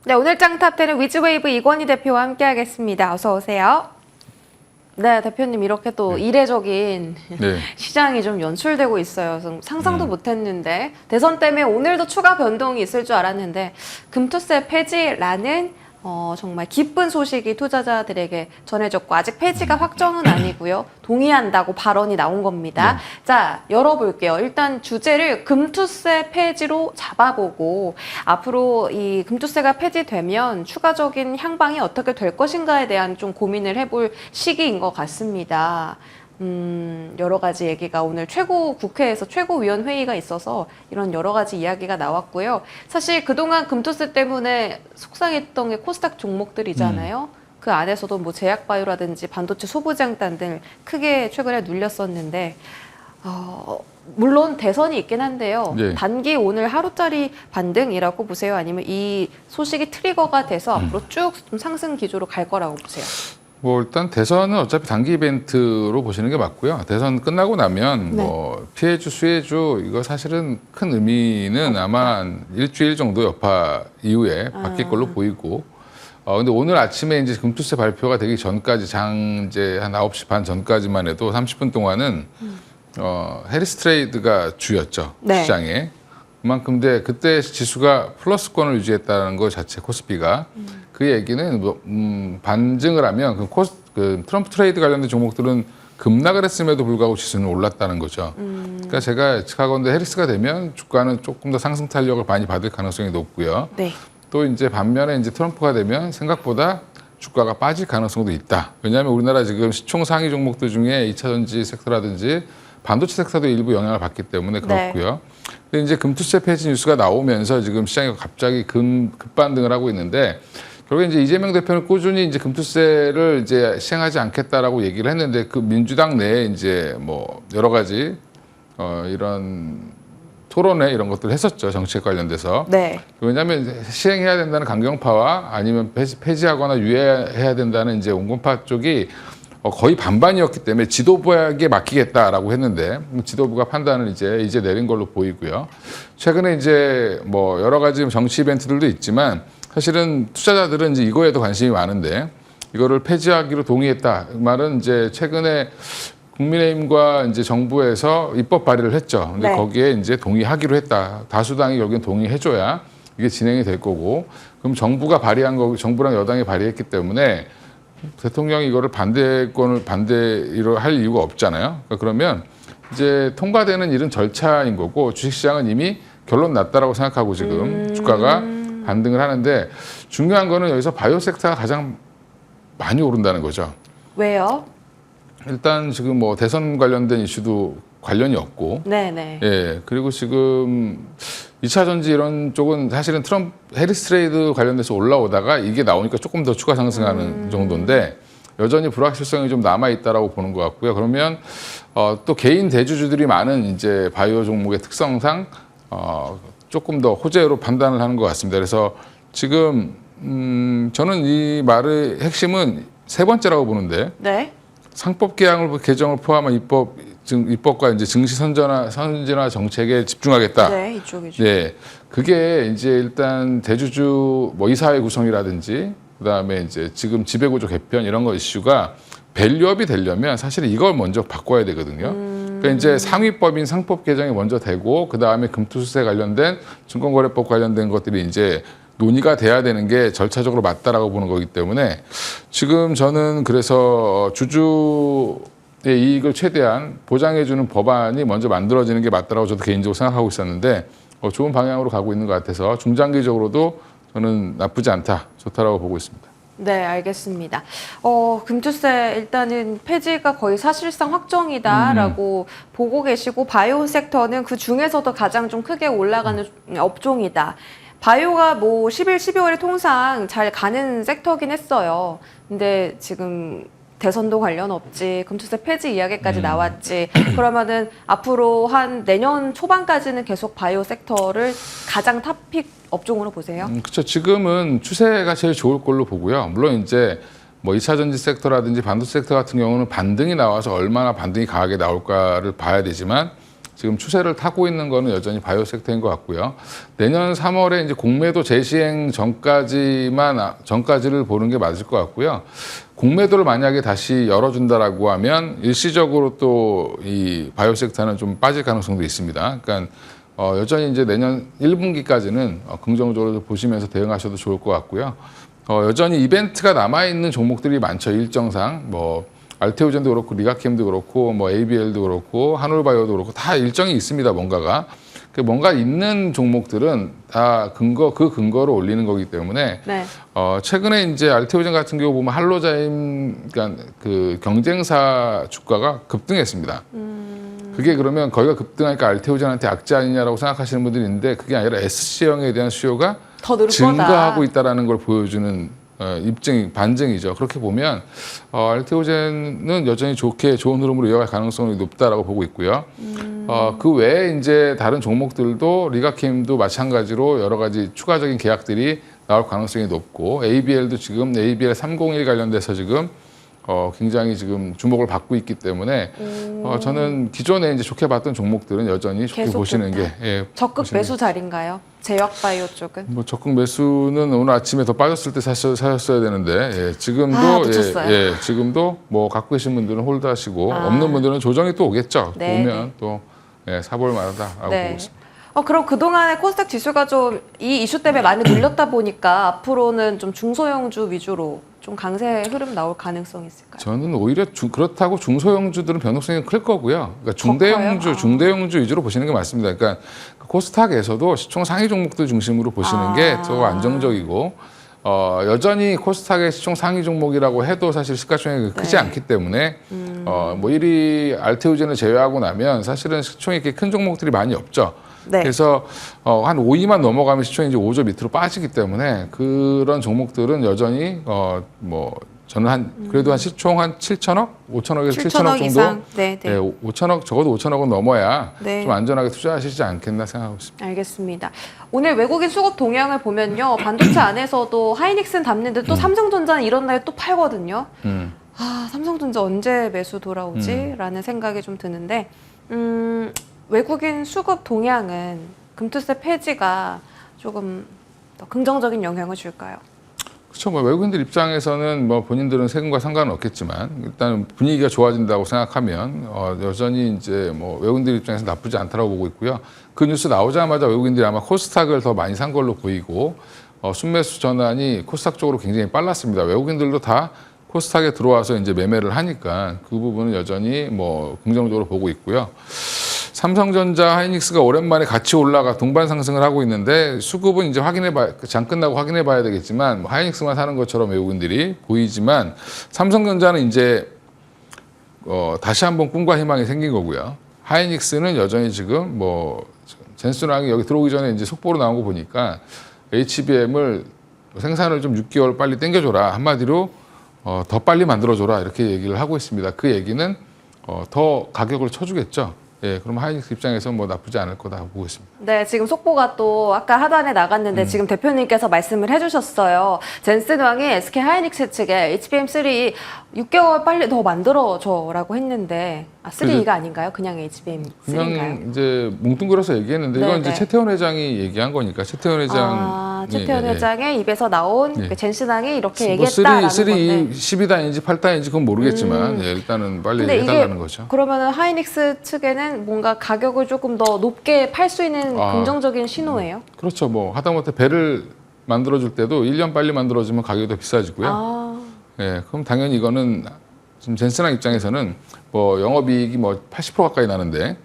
네, 오늘 짱탑10은 위즈웨이브 이건희 대표와 함께하겠습니다. 어서 오세요. 네, 대표님 이렇게 또 이례적인 시장이 좀 연출되고 있어요. 상상도 못했는데 대선 때문에 오늘도 추가 변동이 있을 줄 알았는데 금투세 폐지라는 정말 기쁜 소식이 투자자들에게 전해졌고 아직 폐지가 확정은 아니고요. 동의한다고 발언이 나온 겁니다. 자, 열어볼게요. 일단 주제를 금투세 폐지로 잡아보고 앞으로 이 금투세가 폐지되면 추가적인 향방이 어떻게 될 것인가에 대한 좀 고민을 해볼 시기인 것 같습니다. 여러 가지 얘기가 오늘 국회에서 최고위원회의가 있어서 이런 여러 가지 이야기가 나왔고요. 사실 그동안 금투세 때문에 속상했던 게 코스닥 종목들이잖아요. 그 안에서도 뭐 제약바이오라든지 반도체 소부장단 등 크게 최근에 눌렸었는데 물론 대선이 있긴 한데요. 단기 오늘 하루짜리 반등이라고 보세요? 아니면 이 소식이 트리거가 돼서 앞으로 쭉 좀 상승 기조로 갈 거라고 보세요? 뭐 일단 대선은 어차피 단기 이벤트로 보시는 게 맞고요. 대선 끝나고 나면 뭐 피해주, 수혜주 이거 사실은 큰 의미는 아마 일주일 정도 여파 이후에 바뀔 걸로 보이고. 근데 오늘 아침에 이제 금투세 발표가 되기 전까지 이제 한 9시 반 전까지만 해도 30분 동안은 해리스 트레이드가 주였죠. 시장에. 그만큼 그때 지수가 플러스권을 유지했다는 것 자체 코스피가 그 얘기는 반증을 하면 그 트럼프 트레이드 관련된 종목들은 급락을 했음에도 불구하고 지수는 올랐다는 거죠. 그러니까 제가 예측하건대 해리스가 되면 주가는 조금 더 상승 탄력을 많이 받을 가능성이 높고요. 또 이제 반면에 이제 트럼프가 되면 생각보다 주가가 빠질 가능성도 있다. 왜냐하면 우리나라 지금 시총 상위 종목들 중에 2차 전지 섹터라든지 반도체 섹터도 일부 영향을 받기 때문에 그렇고요. 근데 이제 금투세 폐지 뉴스가 나오면서 지금 시장이 갑자기 급반등을 하고 있는데 결국에 이제 이재명 대표는 꾸준히 이제 금투세를 이제 시행하지 않겠다라고 얘기를 했는데 그 민주당 내에 이제 뭐 여러 가지 이런 토론회 이런 것들을 했었죠. 정책 관련돼서. 왜냐하면 시행해야 된다는 강경파와 아니면 폐지하거나 유예해야 된다는 이제 온건파 쪽이 거의 반반이었기 때문에 지도부에게 맡기겠다라고 했는데 지도부가 판단을 이제 내린 걸로 보이고요. 최근에 이제 뭐 여러 가지 정치 이벤트들도 있지만 사실은 투자자들은 이제 이거에도 관심이 많은데 이거를 폐지하기로 동의했다. 그 말은 이제 최근에 국민의힘과 이제 정부에서 입법 발의를 했죠. 근데 거기에 이제 동의하기로 했다. 다수당이 결국엔 동의해줘야 이게 진행이 될 거고 그럼 정부가 발의한 거 정부랑 여당이 발의했기 때문에 대통령이 이거를 반대로 할 이유가 없잖아요. 그러면 이제 통과되는 일은 절차인 거고 주식시장은 이미 결론 났다라고 생각하고 지금 주가가 반등을 하는데 중요한 거는 여기서 바이오 섹터가 가장 많이 오른다는 거죠. 왜요? 일단 지금 뭐 대선 관련된 이슈도 관련이 없고. 그리고 지금 2차 전지 이런 쪽은 사실은 해리스 트레이드 관련돼서 올라오다가 이게 나오니까 조금 더 추가 상승하는 정도인데 여전히 불확실성이 좀 남아있다라고 보는 것 같고요. 그러면 또 개인 대주주들이 많은 이제 바이오 종목의 특성상 조금 더 호재로 판단을 하는 것 같습니다. 그래서 지금 저는 이 말의 핵심은 세 번째라고 보는데 상법 개정을 포함한 입법과 이제 증시 선진화 정책에 집중하겠다. 이쪽이죠. 그게 이제 일단 대주주 뭐 이사회 구성이라든지 그다음에 이제 지금 지배구조 개편 이런 거 이슈가 밸류업이 되려면 사실 이걸 먼저 바꿔야 되거든요. 그러니까 이제 상위법인 상법 개정이 먼저 되고 그다음에 금투세 관련된 증권거래법 관련된 것들이 이제 논의가 돼야 되는 게 절차적으로 맞다라고 보는 거기 때문에 지금 저는 그래서 주주의 이익을 최대한 보장해주는 법안이 먼저 만들어지는 게 맞다라고 저도 개인적으로 생각하고 있었는데 좋은 방향으로 가고 있는 것 같아서 중장기적으로도 저는 나쁘지 않다, 좋다라고 보고 있습니다. 네, 알겠습니다. 금투세 일단은 폐지가 거의 사실상 확정이다라고 보고 계시고 바이오 섹터는 그 중에서도 가장 좀 크게 올라가는 업종이다. 바이오가 뭐 11, 12월에 통상 잘 가는 섹터긴 했어요. 근데 지금 대선도 관련 없지, 금투세 폐지 이야기까지 나왔지. 그러면은 앞으로 한 내년 초반까지는 계속 바이오 섹터를 가장 탑픽 업종으로 보세요? 그렇죠. 지금은 추세가 제일 좋을 걸로 보고요. 물론 이제 뭐 2차 전지 섹터라든지 반도체 섹터 같은 경우는 반등이 나와서 얼마나 반등이 강하게 나올까를 봐야 되지만 지금 추세를 타고 있는 거는 여전히 바이오 섹터인 것 같고요. 내년 3월에 이제 공매도 재시행 전까지를 보는 게 맞을 것 같고요. 공매도를 만약에 다시 열어준다라고 하면 일시적으로 또 이 바이오 섹터는 좀 빠질 가능성도 있습니다. 그러니까 여전히 이제 내년 1분기까지는 긍정적으로 보시면서 대응하셔도 좋을 것 같고요. 여전히 이벤트가 남아있는 종목들이 많죠. 일정상 뭐 알테오젠도 그렇고 리가캠도 그렇고 뭐 ABL도 그렇고 한올바이오도 그렇고 다 일정이 있습니다. 뭔가 있는 종목들은 다 그 근거로 올리는 거기 때문에 네. 최근에 이제 알테오젠 같은 경우 보면 할로자임 그러니까 그 경쟁사 주가가 급등했습니다. 그게 그러면 거기가 급등하니까 알테오젠한테 악재 아니냐라고 생각하시는 분들이 있는데 그게 아니라 SC형에 대한 수요가 더 늘 증가하고 거다. 있다라는 걸 보여주는 반증이죠. 그렇게 보면 알테오젠은 여전히 좋은 흐름으로 이어갈 가능성이 높다라고 보고 있고요. 그 외에 이제 다른 종목들도 리가캠도 마찬가지로 여러 가지 추가적인 계약들이 나올 가능성이 높고 ABL도 지금 ABL 301 관련돼서 지금 굉장히 지금 주목을 받고 있기 때문에 저는 기존에 이제 좋게 봤던 종목들은 여전히 좋게 보시는 좋다. 게 적극 매수 자리인가요? 제약바이오 쪽은? 뭐 적극 매수는 오늘 아침에 더 빠졌을 때 사셨어야 되는데 지금도 놓쳤어요. 지금도 뭐 갖고 계신 분들은 홀드하시고 없는 분들은 조정이 또 오겠죠. 네, 오면 또 사볼 만하다라고 보고 있습니다. 그럼 그동안에 코스닥 지수가 좀 이 이슈 때문에 많이 눌렸다 보니까 앞으로는 좀 중소형주 위주로 좀 강세 흐름 나올 가능성이 있을까요? 저는 오히려 그렇다고 중소형주들은 변동성이 클 거고요. 그러니까 중대형주 위주로 보시는 게 맞습니다. 그러니까 코스닥에서도 시총 상위 종목들 중심으로 보시는 게 더 안정적이고 여전히 코스닥의 시총 상위 종목이라고 해도 사실 시가총액이 크지 않기 때문에 뭐 1위 알테오젠을 제외하고 나면 사실은 시총이 이렇게 큰 종목들이 많이 없죠. 네. 그래서 한 5위만 넘어가면 시총이 이제 5조 밑으로 빠지기 때문에 그런 종목들은 여전히 뭐 저는 그래도 한 시총 한 7천억, 5천억에서 7천억 정도, 이상. 네. 5천억 적어도 5천억은 넘어야 네. 좀 안전하게 투자하시지 않겠나 생각하고 있습니다. 알겠습니다. 오늘 외국인 수급 동향을 보면요, 반도체 안에서도 하이닉스는 담는데 또 삼성전자는 이런 날 또 팔거든요. 삼성전자 언제 매수 돌아오지? 라는 생각이 좀 드는데 외국인 수급 동향은 금투세 폐지가 조금 더 긍정적인 영향을 줄까요? 그렇죠. 뭐 외국인들 입장에서는 뭐 본인들은 세금과 상관은 없겠지만 일단 분위기가 좋아진다고 생각하면 여전히 이제 뭐 외국인들 입장에서 나쁘지 않다고 보고 있고요. 그 뉴스 나오자마자 외국인들이 아마 코스닥을 더 많이 산 걸로 보이고 순매수 전환이 코스닥 쪽으로 굉장히 빨랐습니다. 외국인들도 다 코스닥에 들어와서 이제 매매를 하니까 그 부분은 여전히 뭐 긍정적으로 보고 있고요. 삼성전자, 하이닉스가 오랜만에 같이 올라가 동반 상승을 하고 있는데 수급은 이제 장 끝나고 확인해 봐야 되겠지만 뭐 하이닉스만 사는 것처럼 외국인들이 보이지만 삼성전자는 이제 다시 한번 꿈과 희망이 생긴 거고요. 하이닉스는 여전히 지금 뭐 젠슨왕이 여기 들어오기 전에 이제 속보로 나온 거 보니까 HBM을 생산을 좀 6개월 빨리 당겨줘라. 한마디로 더 빨리 만들어줘라. 이렇게 얘기를 하고 있습니다. 그 얘기는 더 가격을 쳐주겠죠. 그럼 하이닉스 입장에서 뭐 나쁘지 않을 거다 보고 있습니다. 네, 지금 속보가 또 아까 하단에 나갔는데 지금 대표님께서 말씀을 해주셨어요. 젠슨왕이 SK 하이닉스 측에 HBM3 6개월 빨리 더 만들어줘라고 했는데 3가 아닌가요? 그냥 HBM3인가요? 그냥 이제 뭉뚱그려서 얘기했는데 이건 이제 최태원 회장이 얘기한 거니까 최태원 회장 최태원 회장의 입에서 나온 그 젠슨왕이 이렇게 뭐 얘기했다라는 3 건데 10이다인지 8다인지 그건 모르겠지만 일단은 빨리 해달라는 거죠. 그러면은 하이닉스 측에는 뭔가 가격을 조금 더 높게 팔 수 있는 긍정적인 신호예요? 그렇죠. 뭐 하다못해 배를 만들어줄 때도 1년 빨리 만들어주면 가격이 더 비싸지고요. 그럼 당연히 이거는 지금 젠슨왕 입장에서는 뭐 영업이익이 뭐 80% 가까이 나는데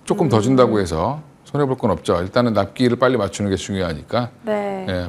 조금 더 준다고 해서 손해볼 건 없죠. 일단은 납기를 빨리 맞추는 게 중요하니까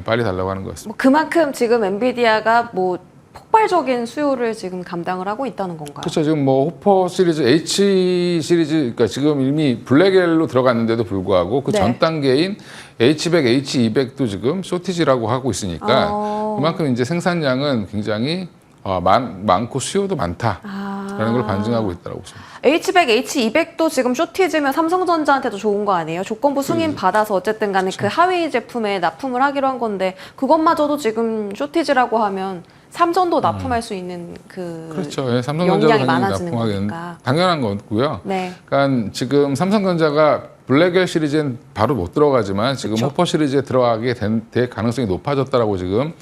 빨리 달라고 하는 것 같습니다. 뭐 그만큼 지금 엔비디아가 뭐 폭발적인 수요를 지금 감당을 하고 있다는 건가요? 그렇죠. 지금 뭐 호퍼 시리즈, H 시리즈, 그러니까 지금 이미 블랙엘로 들어갔는데도 불구하고 그 전 단계인 H100, H200도 지금 쇼티지라고 하고 있으니까 그만큼 이제 생산량은 굉장히 많고 수요도 많다라는 걸 반증하고 있다고 보십니다. H100, H200도 지금 쇼티지면 삼성전자한테도 좋은 거 아니에요? 조건부 승인 받아서 어쨌든 간에 그 하위 제품에 납품을 하기로 한 건데 그것마저도 지금 쇼티지라고 하면 삼성도 납품할 수 있는 그렇죠. 예, 삼성전자도 용량이 당연히 많아지는 납품하기는 거니까. 당연한 거고요. 네. 그러니까 지금 삼성전자가 블랙웰 시리즈엔 바로 못 들어가지만 지금 그쵸. 호퍼 시리즈에 들어가게 될 가능성이 높아졌다라고 지금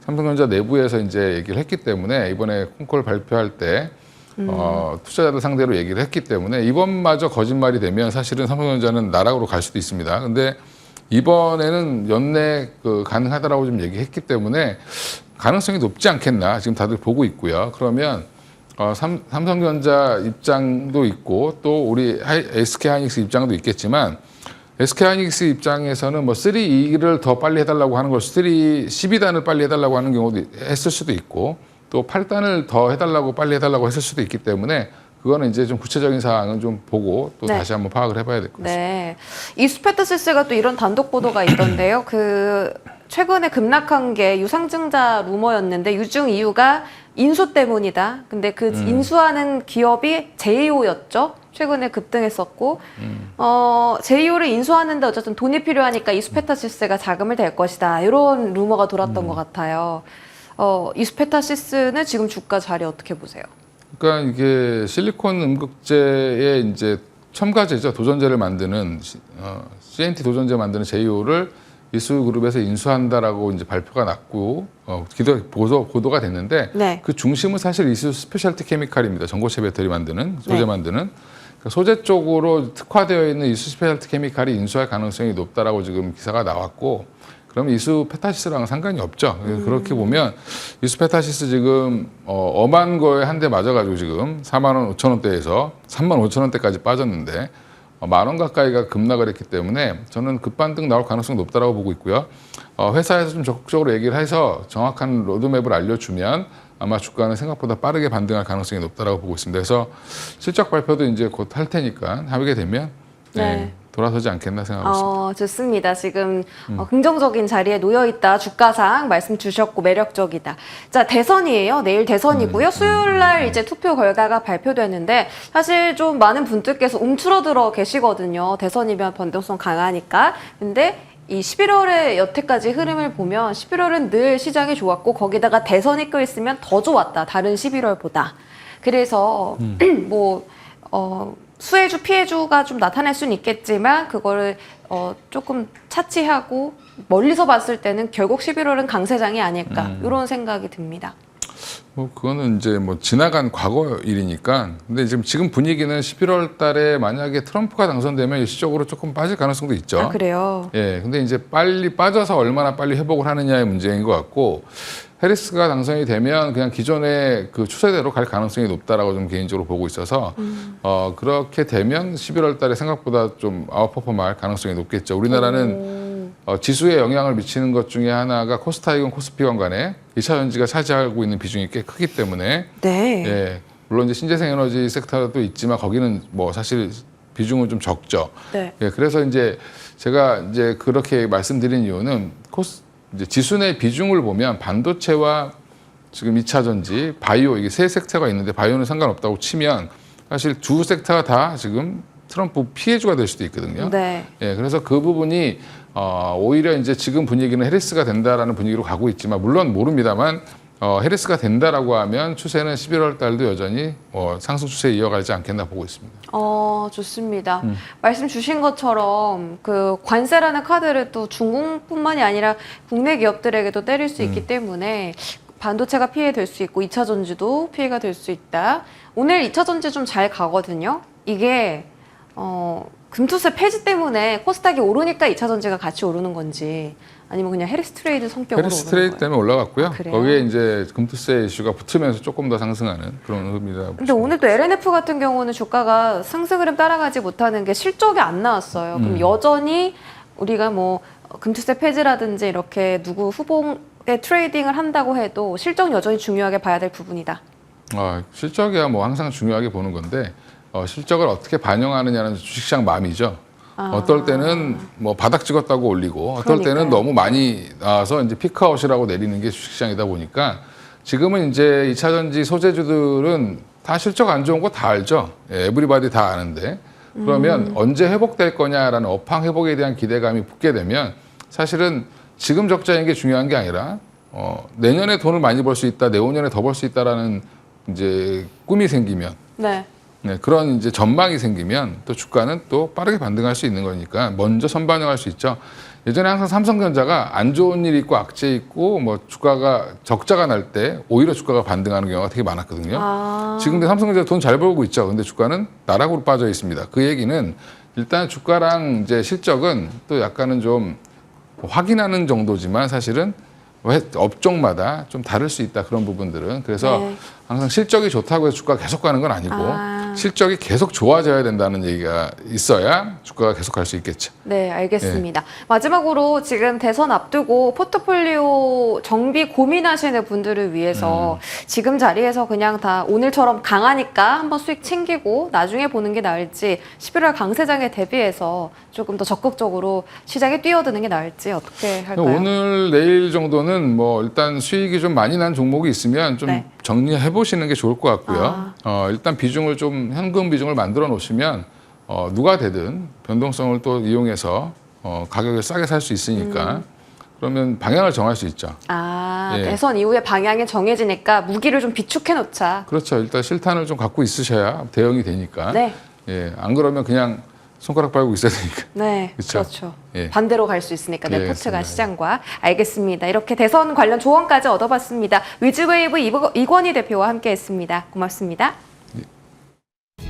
삼성전자 내부에서 이제 얘기를 했기 때문에 이번에 콩콜 발표할 때 투자자들 상대로 얘기를 했기 때문에 이번마저 거짓말이 되면 사실은 삼성전자는 나락으로 갈 수도 있습니다. 근데 이번에는 연내 가능하다라고 좀 얘기했기 때문에 가능성이 높지 않겠나 지금 다들 보고 있고요. 그러면 삼성전자 입장도 있고 또 우리 SK하이닉스 입장도 있겠지만 SK하이닉스 입장에서는 뭐 3E를 더 빨리 해달라고 하는 걸 12단을 빨리 해달라고 하는 경우도 했을 수도 있고 또 8단을 더 해달라고 빨리 해달라고 했을 수도 있기 때문에 그거는 이제 좀 구체적인 사항은 좀 보고 또 네. 다시 한번 파악을 해봐야 될 것 같습니다. 네. 이스페트시스가 또 이런 단독 보도가 있던데요. 최근에 급락한 게 유상증자 루머였는데 유증 이유가 인수 때문이다. 근데 인수하는 기업이 제이오였죠. 최근에 급등했었고 제이오를 인수하는데 어쨌든 돈이 필요하니까 이스페타시스가 자금을 댈 것이다. 이런 루머가 돌았던 것 같아요. 이스페타시스는 지금 주가 자리 어떻게 보세요? 그러니까 이게 실리콘 음극재의 이제 첨가제죠. 도전제를 만드는 CNT 도전제 만드는 제이오를 이수그룹에서 인수한다라고 이제 발표가 났고 보도가 됐는데 네. 그 중심은 사실 이수 스페셜티 케미칼입니다. 전고체 배터리 만드는 소재 네. 만드는 그러니까 소재 쪽으로 특화되어 있는 이수 스페셜티 케미칼이 인수할 가능성이 높다라고 지금 기사가 나왔고 그러면 이수 페타시스랑 상관이 없죠. 그렇게 보면 이수 페타시스 지금 엄한 거에 한 대 맞아가지고 지금 4만 5천 원대에서 3만 5천 원대까지 빠졌는데 10,000원 가까이가 급락을 했기 때문에 저는 급반등 나올 가능성이 높다라고 보고 있고요. 회사에서 좀 적극적으로 얘기를 해서 정확한 로드맵을 알려주면 아마 주가는 생각보다 빠르게 반등할 가능성이 높다라고 보고 있습니다. 그래서 실적 발표도 이제 곧 할 테니까 하게 되면 네. 돌아서지 않겠나 생각하고 있습니다. 좋습니다. 지금 긍정적인 자리에 놓여있다. 주가상 말씀 주셨고 매력적이다. 자, 대선이에요. 내일 대선이고요. 수요일 날 이제 투표 결과가 발표되는데 사실 좀 많은 분들께서 움츠러들어 계시거든요. 대선이면 변동성 강하니까. 근데 이 11월의 여태까지 흐름을 보면 11월은 늘 시장이 좋았고 거기다가 대선이 껴있으면 더 좋았다. 다른 11월보다. 그래서 수혜주, 피해주가 좀 나타날 수는 있겠지만 그거를 조금 차치하고 멀리서 봤을 때는 결국 11월은 강세장이 아닐까 이런 생각이 듭니다. 그거는 이제 지나간 과거 일이니까. 근데 지금 분위기는 11월 달에 만약에 트럼프가 당선되면 일시적으로 조금 빠질 가능성도 있죠. 그래요? 예. 근데 이제 빨리 빠져서 얼마나 빨리 회복을 하느냐의 문제인 것 같고, 해리스가 당선이 되면 그냥 기존의 그 추세대로 갈 가능성이 높다라고 좀 개인적으로 보고 있어서, 그렇게 되면 11월 달에 생각보다 좀 아웃퍼폼할 가능성이 높겠죠. 우리나라는 지수에 영향을 미치는 것 중에 하나가 코스타익은 코스피관 간에 2차 전지가 차지하고 있는 비중이 꽤 크기 때문에 네. 예, 물론 이제 신재생 에너지 섹터도 있지만 거기는 사실 비중은 좀 적죠. 네. 예, 그래서 이제 제가 이제 그렇게 말씀드린 이유는 이제 지수 내 비중을 보면 반도체와 지금 2차 전지, 바이오 이게 세 섹터가 있는데 바이오는 상관없다고 치면 사실 두 섹터가 다 지금 트럼프 피해주가 될 수도 있거든요. 네. 예, 그래서 그 부분이 오히려 이제 지금 분위기는 해리스가 된다라는 분위기로 가고 있지만 물론 모릅니다만 해리스가 된다라고 하면 추세는 11월 달도 여전히 상승 추세 이어가지 않겠나 보고 있습니다. 좋습니다. 말씀 주신 것처럼 그 관세라는 카드를 또 중국뿐만이 아니라 국내 기업들에게도 때릴 수 있기 때문에 반도체가 피해될 수 있고 2차 전지도 피해가 될 수 있다. 오늘 2차 전지 좀 잘 가거든요. 이게 금투세 폐지 때문에 코스닥이 오르니까 2차 전지가 같이 오르는 건지 아니면 그냥 해리스 트레이드 성격으로 해리스 오르는 트레이드 거예요? 때문에 올라갔고요. 그래요? 거기에 이제 금투세 이슈가 붙으면서 조금 더 상승하는 그런 흐름이다. 근데 오늘 또 LNF 같은 경우는 주가가 상승 흐름 따라가지 못하는 게 실적이 안 나왔어요. 그럼 여전히 우리가 금투세 폐지라든지 이렇게 누구 후보에 트레이딩을 한다고 해도 실적 여전히 중요하게 봐야 될 부분이다. 실적이야 항상 중요하게 보는 건데 실적을 어떻게 반영하느냐는 주식시장 마음이죠. 어떨 때는 바닥 찍었다고 올리고 어떨 때는 그러니까요. 너무 많이 나와서 이제 피크아웃이라고 내리는 게 주식시장이다 보니까 지금은 이제 2차 전지 소재주들은 다 실적 안 좋은 거 다 알죠. 예, 에브리바디 다 아는데 그러면 언제 회복될 거냐라는 업황 회복에 대한 기대감이 붙게 되면 사실은 지금 적자인 게 중요한 게 아니라 내년에 돈을 많이 벌 수 있다, 내후년에 더 벌 수 있다라는 이제 꿈이 생기면, 네. 네, 그런 이제 전망이 생기면 또 주가는 또 빠르게 반등할 수 있는 거니까 먼저 선반영할 수 있죠. 예전에 항상 삼성전자가 안 좋은 일이 있고 악재 있고 뭐 주가가 적자가 날 때 오히려 주가가 반등하는 경우가 되게 많았거든요. 지금 삼성전자 돈 잘 벌고 있죠. 근데 주가는 나락으로 빠져 있습니다. 그 얘기는 일단 주가랑 이제 실적은 또 약간은 좀 확인하는 정도지만 사실은 업종마다 좀 다를 수 있다, 그런 부분들은. 그래서 네. 항상 실적이 좋다고 해서 주가가 계속 가는 건 아니고 실적이 계속 좋아져야 된다는 얘기가 있어야 주가가 계속 갈 수 있겠죠. 네, 알겠습니다. 마지막으로 지금 대선 앞두고 포트폴리오 정비 고민하시는 분들을 위해서 지금 자리에서 그냥 다 오늘처럼 강하니까 한번 수익 챙기고 나중에 보는 게 나을지, 11월 강세장에 대비해서 조금 더 적극적으로 시장에 뛰어드는 게 나을지 어떻게 할까요? 오늘 내일 정도는 뭐 일단 수익이 좀 많이 난 종목이 있으면 좀 네. 정리해 보시는 게 좋을 것 같고요. 일단 비중을 좀 현금 비중을 만들어 놓으시면 누가 되든 변동성을 또 이용해서 가격을 싸게 살 수 있으니까 그러면 방향을 정할 수 있죠. 예. 대선 이후에 방향이 정해지니까 무기를 좀 비축해 놓자. 그렇죠. 일단 실탄을 좀 갖고 있으셔야 대응이 되니까. 네. 예, 안 그러면 그냥 손가락 빨고 있어야 되니까. 네, 그쵸? 그렇죠. 예. 반대로 갈 수 있으니까, 네, 예, 포트가 그렇습니다. 시장과. 알겠습니다. 이렇게 대선 관련 조언까지 얻어봤습니다. 위즈웨이브 이건희 대표와 함께했습니다. 고맙습니다.